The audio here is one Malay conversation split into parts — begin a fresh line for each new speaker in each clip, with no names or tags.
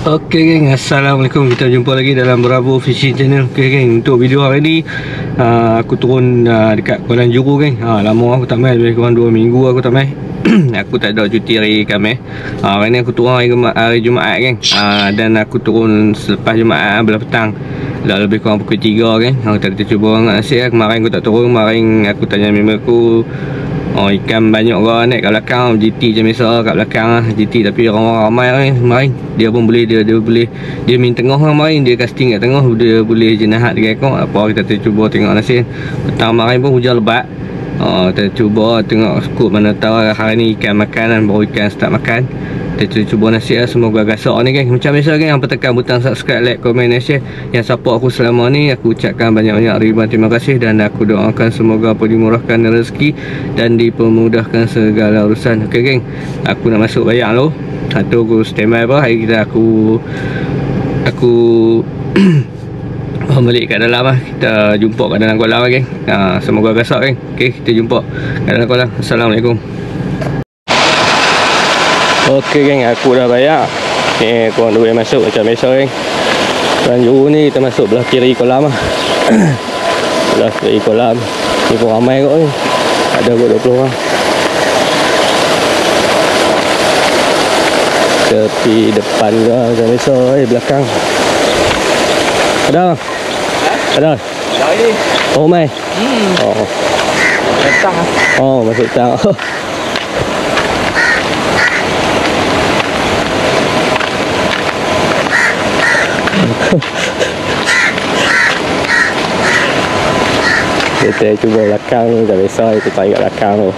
Okey geng, Assalamualaikum. Kita jumpa lagi dalam Bravo Fishing Channel. Okey geng, untuk video hari ni aku turun dekat Kuala Juru geng. Lama aku tak main, lebih kurang 2 minggu aku tak main. Aku tak ada cuti hari Khamis. Hari ni aku turun hari Jumaat geng. Dan aku turun selepas Jumaat belah petang. Dah lebih kurang pukul 3 geng. Kita cuba orang nasib lah. Kemarin aku tak turun. Kemarin aku tanya member aku, ikan banyak orang naik kat belakang. GT je biasa kat belakang lah GT, tapi orang ramai lah kemarin. Dia pun boleh, dia boleh, dia main tengah lah kemarin. Dia casting kat tengah, dia boleh jenahat 3 ekor. Apa kita cuba tengok nasib. Petang kemarin pun hujan lebat. Kita cuba tengok skop, mana tahu hari ni ikan makanan, baru ikan start makan. Kita cuba nasib lah. Semoga gasak ni geng. Macam biasa geng, hampa tekan butang subscribe, like, komen dan share. Yang support aku selama ni, aku ucapkan banyak-banyak ribuan terima kasih. Dan aku doakan semoga apa dimurahkan rezeki dan dipermudahkan segala urusan. Okey geng, aku nak masuk bayang dulu. Satu aku standby apa, hari kita aku balik kat dalam lah. Kita jumpa kat dalam kolam lah geng. Semoga gasak geng. Okey, kita jumpa kat dalam kolam. Assalamualaikum. Okey geng, aku dah bayar. Ni korang boleh masuk macam biasa geng. Kuala Juru ni kita masuk belah kiri kolam lah. Belah kiri kolam ni pun ramai kot ni. Ada kot 20 orang. Tepi depan ke macam biasa belakang. Ada? Ada? Ada ni. Oh mai. Datang lah. Masuk datang. Kita cuba belakang ni, dah biasa kita cari kat belakang tu.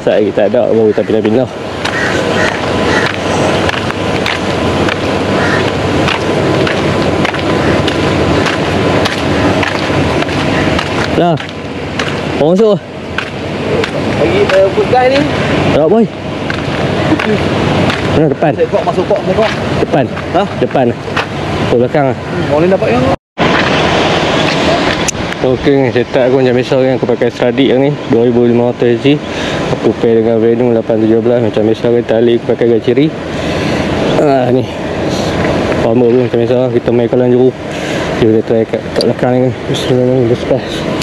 Saat kita ada, baru kita pindah-pindah. Dah. Orang masuk lah.
Bagi putgai ni.
Tak boy. Mana depan?
Kok masuk kok.
Depan. Depan. Ke belakang lah.
Boleh dapat yang
okey, setup aku macam biasa kan. Aku pakai Stradik ni 2500 SG. Aku pair dengan Venum 817. Macam biasa kan, tali aku pakai Gaciri. Ni Palmer pun macam biasa. Kita main Kuala Juru. Kita try kat belakang ni kan. Bismillahirrahmanirrahim.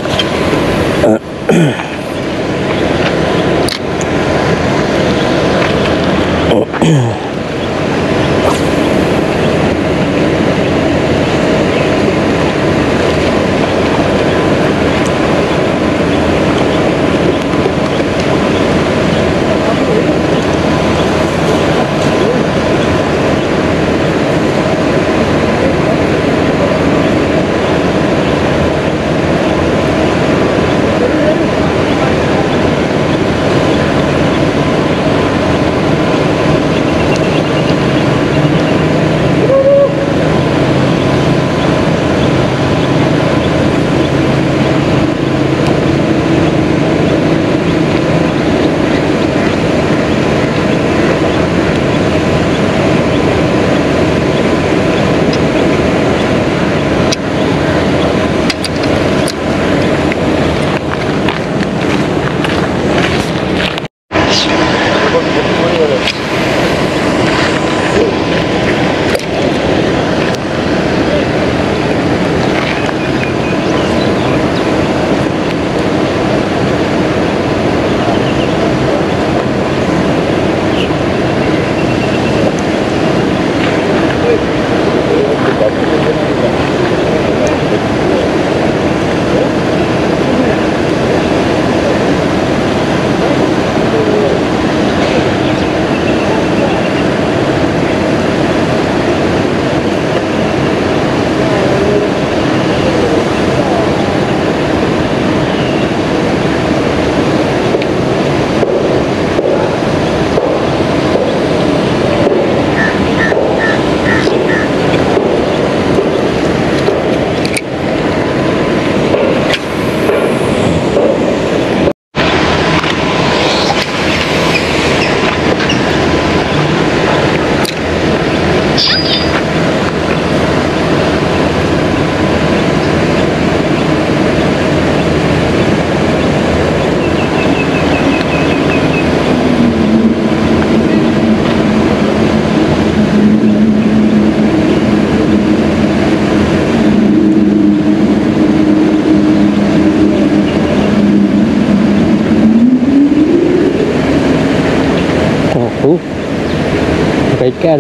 umpan ikan.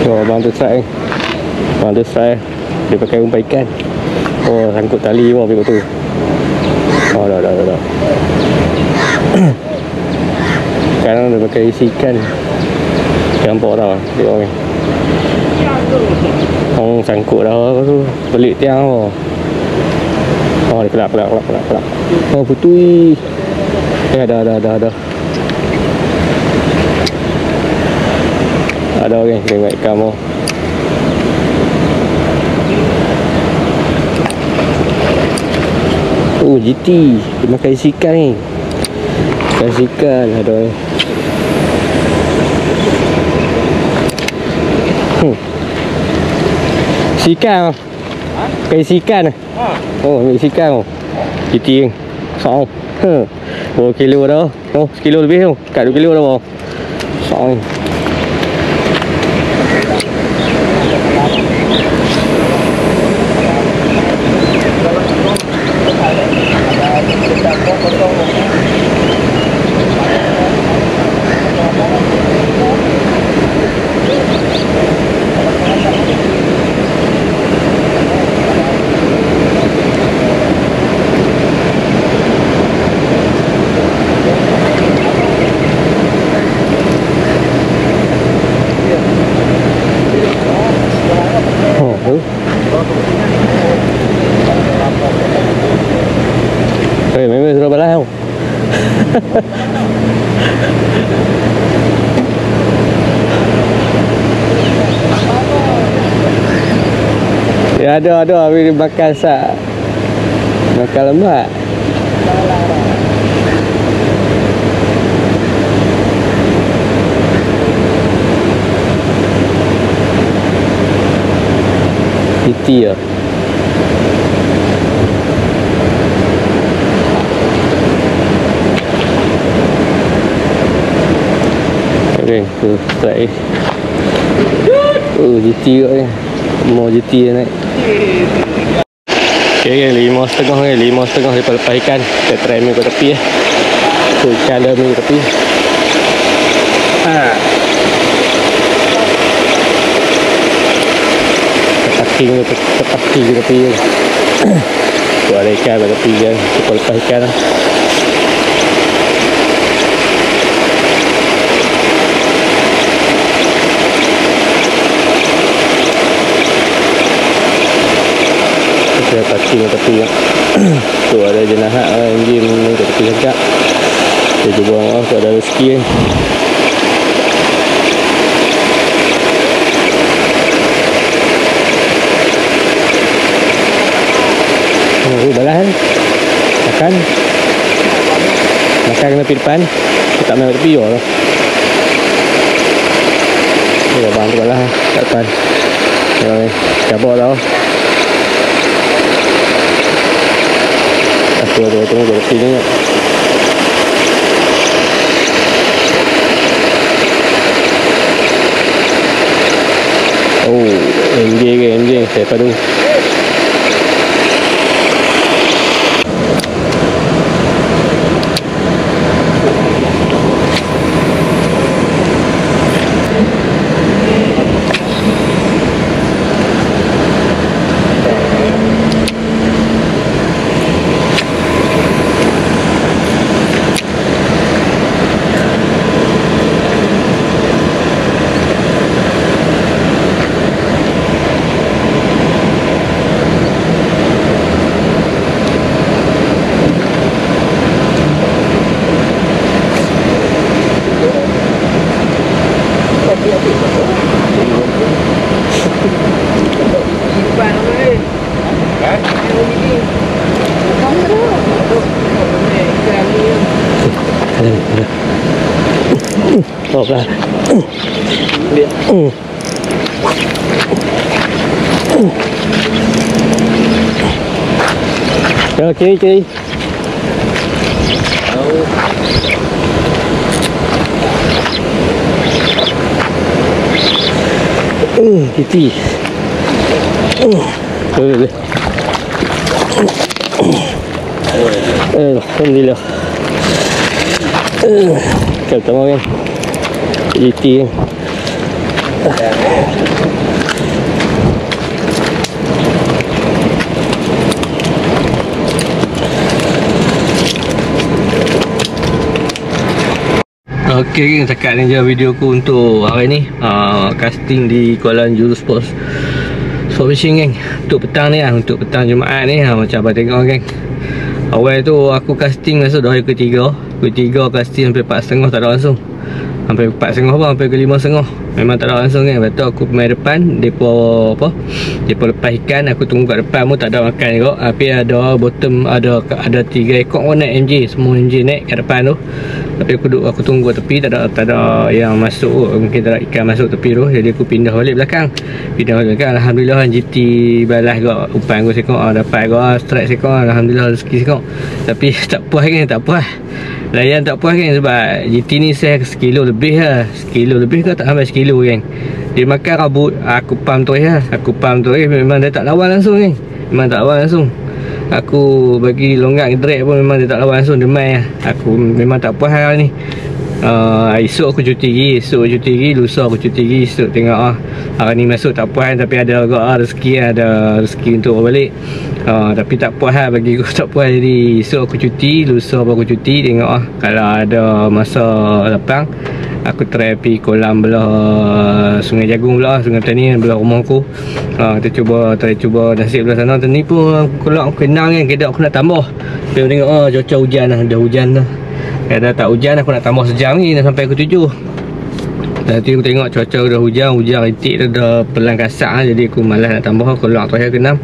Oh, abang tu try. Abang tu try. Dia pakai umpan ikan. Oh, sangkut tali bawah tengok tu. Oh, dah. Sekarang dia pakai isi ikan. Campur tau. Tengok ni. Oh, sangkut dah tu. Belik tiang tu. Oh, dia kelak. Oh, putui. Dah. Ada orang tengok ikan tu. Oh, GT. Dia makan isi ikan ni. Isi ikan ada. Isi ikan. Pakai isi ikan. Oh, isi ikan tu. GT ni. Song. Oh, kilo dah. Oh, sekilo lebih tu. Kat 2 kilo dah. Song. Memang sudah balas tau. Ya ada dia makan sak. Makan lemak. Titi ya. Okay, tu strike. Oh, GT kat ni. Mau GT dia naik. Okay, 5.5 kan. 5.5 daripada lepas ikan. Kita try ambil kat tepi So, ikan dah ambil kat tepi. Terpaking ke tepi je. Tu ada ikan kat tepi je. Kita lepas ikan lah. Saya pancing kat tepi lah. Tu ada jenahat anjing kat tepi cakap. Dia cuba bawah tu ada rezeki kan. Balas kan. Makan kena pergi depan. Kita tak main kat tepi lah. Ni abang tu balas kat depan. Cabut tau. Aku ada tengok kat tepi ni. Oh, MJ saya padu. Hộp ra. Rồi kì kì. Kiti. Alhamdulillah. Kali pertama kan GT kan. Okey, setakat ni je video aku untuk hari ni. Casting di Kuala Juru Sport Fishing geng. Untuk petang ni lah, untuk petang Jumaat ni macam abang tengok geng. Awal tu aku casting masuk dah hari ketiga casting sampai 4.30 tak ada langsung. Sampai 4.30 apa, sampai ke 5.30 memang tak ada langsung kan. Lepas tu aku main depan depo apa, depo lepas ikan. Aku tunggu kat depan pun tak ada makan juga. Tapi ada bottom, ada 3 ekor pun naik MJ. Semua MJ naik kat depan tu. Tapi aku tunggu kat tepi, tak ada yang masuk tu. Mungkin tak ada ikan masuk tepi tu. Jadi aku pindah balik belakang. Alhamdulillah GT balas kat umpan aku sekok. Dapat kat strike sekok. Alhamdulillah rezeki sekok. Tapi tak puas kan, tak puas. Layan tak puas kan, sebab GT ni saya sekilo lebih lah. Sekilo lebih ke tak sampai sekilo kan. Dia makan rabut. Aku pam tu ya. Aku pam tu memang dia tak lawan langsung kan. Memang tak lawan langsung. Aku bagi longgang drag pun memang dia tak lawan langsung. Dia main lah. Aku memang tak puas hari ni. Esok aku cuti lagi. Lusa aku cuti lagi. Esok tengok hari ni masuk tak puas, tapi ada agak rezeki untuk balik. Tapi tak puas lah, bagi aku tak puas. Jadi esok aku cuti, lusa aku cuti. Tengok kalau ada masa lapang aku try pergi kolam belah Sungai Jagung belah, Sungai Tani belah rumah aku. Kita cuba nasib belah sana. Tadi pun kalau aku kenal kan, kira aku nak tambah. Tapi tengok cuaca hujan lah, dah hujan dah. Kalau tak hujan aku nak tambah sejam ni dah sampai ke 7. Nanti aku tengok cuaca dah hujan rintik dah pelan kasar lah. Jadi aku malas nak tambah. Keluar terakhir ke 6.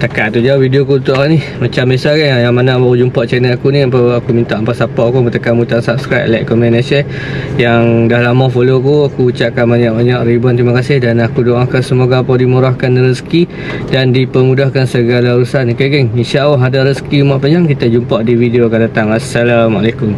Takat tu je video aku untuk hari ni. Macam biasa kan, yang mana baru jumpa channel aku ni, aku minta hampa support aku, tekan butang subscribe, like, komen dan share. Yang dah lama follow aku ucapkan banyak-banyak ribuan terima kasih. Dan aku doakan semoga apa dimurahkan rezeki dan dipermudahkan segala urusan. Okay geng, InsyaAllah ada rezeki umur panjang. Kita jumpa di video akan datang. Assalamualaikum.